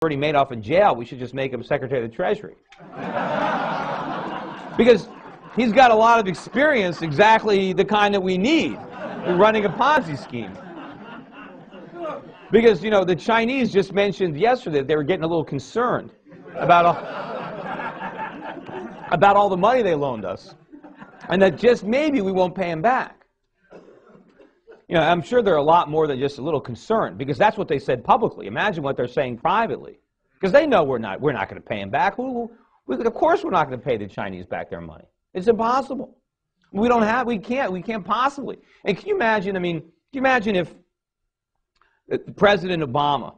Bernie Madoff in jail, we should just make him Secretary of the Treasury. Because he's got a lot of experience, exactly the kind that we need in running a Ponzi scheme. Because, you know, the Chinese just mentioned yesterday that they were getting a little concerned about all the money they loaned us, and that just maybe we won't pay them back. You know, I'm sure they're a lot more than just a little concerned, because that's what they said publicly. Imagine what they're saying privately, because they know we're not going to pay them back. Of course we're not going to pay the Chinese back their money. It's impossible. We can't possibly. And can you imagine, can you imagine if President Obama,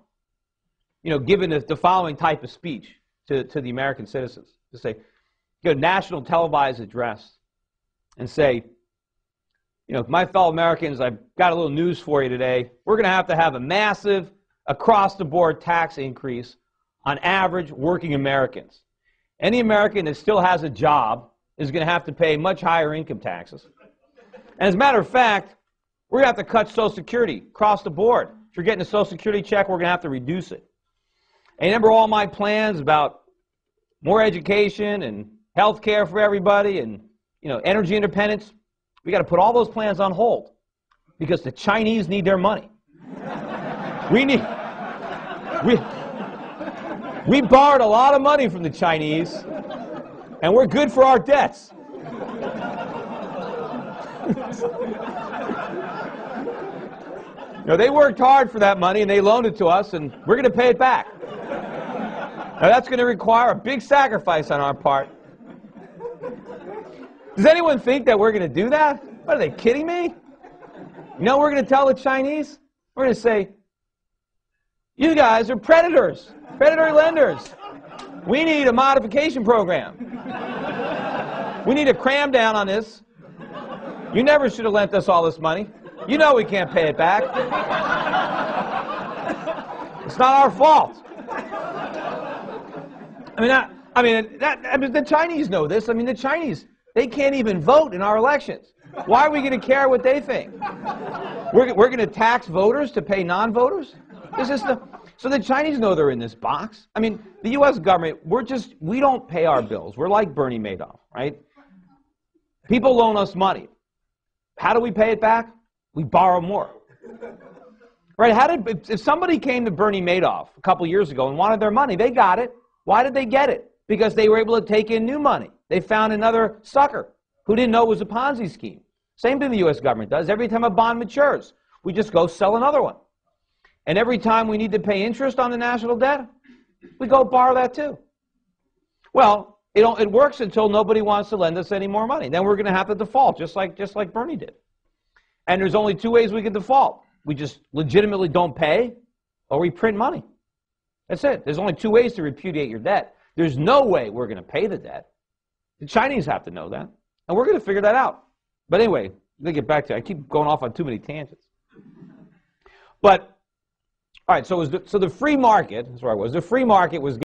you know, given the following type of speech to the American citizens, to say, give a national televised address and say, you know, my fellow Americans, I've got a little news for you today. We're going to have a massive, across-the-board tax increase on average working Americans. Any American that still has a job is going to have to pay much higher income taxes. And as a matter of fact, we're going to have to cut Social Security across the board. If you're getting a Social Security check, we're going to have to reduce it. And remember all my plans about more education and health care for everybody and, you know, energy independence? We got to put all those plans on hold because the Chinese need their money. We borrowed a lot of money from the Chinese, and we're good for our debts. You know, they worked hard for that money, and they loaned it to us, and we're going to pay it back. Now, that's going to require a big sacrifice on our part. Does anyone think that we're going to do that? What, are they kidding me? You know what we're going to tell the Chinese? We're going to say, you guys are predators, predatory lenders. We need a modification program. We need a cram down on this. You never should have lent us all this money. You know we can't pay it back. It's not our fault. The Chinese know this. The Chinese, they can't even vote in our elections. Why are we going to care what they think? We're going to tax voters to pay non-voters? So the Chinese know they're in this box. The U.S. government, we don't pay our bills. We're like Bernie Madoff, right? People loan us money. How do we pay it back? We borrow more. Right? If somebody came to Bernie Madoff a couple years ago and wanted their money, they got it. Why did they get it? Because they were able to take in new money. They found another sucker who didn't know it was a Ponzi scheme. Same thing the U.S. government does. Every time a bond matures, we just go sell another one. And every time we need to pay interest on the national debt, we go borrow that too. Well, it works until nobody wants to lend us any more money. Then we're going to have to default, just like Bernie did. And there's only two ways we can default. We just legitimately don't pay, or we print money. That's it. There's only two ways to repudiate your debt. There's no way we're going to pay the debt. The Chinese have to know that. And we're going to figure that out. But anyway, let me get back to it. I keep going off on too many tangents. But, all right, so the free market, that's where I was. The free market was